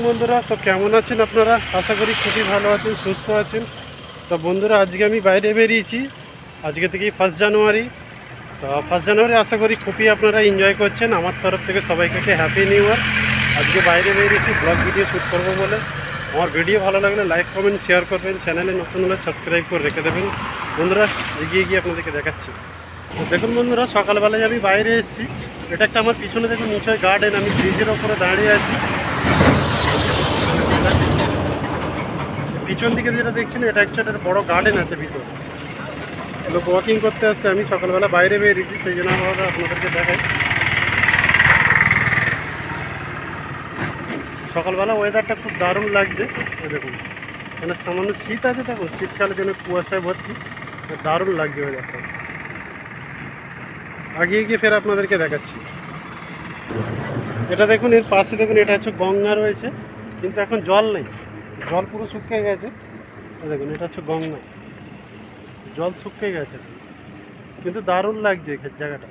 বন্ধুরা, তো কেমন আছেন আপনারা? আশা করি খুবই ভালো আছেন, সুস্থ আছেন। তো বন্ধুরা, আজকে আমি বাইরে বেরিয়েছি। আজকে থেকেই 1 জানুয়ারি। তো 1 জানুয়ারি আশা করি খুবই আপনারা এনজয় করছেন। আমার তরফ থেকে সবাইকে হ্যাপি নিউ ইয়ার। আজকে বাইরে বেরিয়েছি ব্লগ ভিডিও শ্যুট করবো বলে। আমার ভিডিও ভালো লাগলে লাইক কমেন্ট শেয়ার করবেন, চ্যানেলে নতুন হলে সাবস্ক্রাইব করে রেখে দেবেন। বন্ধুরা, এগিয়ে গিয়ে আপনাদেরকে দেখাচ্ছি। তো দেখুন বন্ধুরা, সকালবেলায় আমি বাইরে এসেছি। এটা একটা আমার পিছনে দেখুন নিচে গার্ডেন, আমি ব্রিজের ওপরে দাঁড়িয়ে আছি। পিছন দিকে যেটা দেখছেন এটা হচ্ছে একটা বড় গার্ডেন আছে ভিতরে। লোক ওয়াকিং করতে আসছে। আমি সকালবেলা বাইরে বেরিয়েছি, সেই জন্য আমরা আপনাদেরকে দেখাই। সকালবেলা ওয়েদারটা খুব দারুণ লাগছে। দেখুন মানে সামান্য শীত আছে, দেখুন শীতকালের জন্য কুয়াশায় ভর্তি, দারুণ লাগছে ওয়েদারটা। আগিয়ে গিয়ে ফের আপনাদেরকে দেখাচ্ছি। এটা দেখুন, এর পাশে দেখুন এটা হচ্ছে গঙ্গা রয়েছে, কিন্তু এখন জল নেই, জল পুরো শুকিয়ে গেছে। দেখুন এটা হচ্ছে গঙ্গা, জল শুকিয়ে গেছে, কিন্তু দারুণ লাগছে জায়গাটা।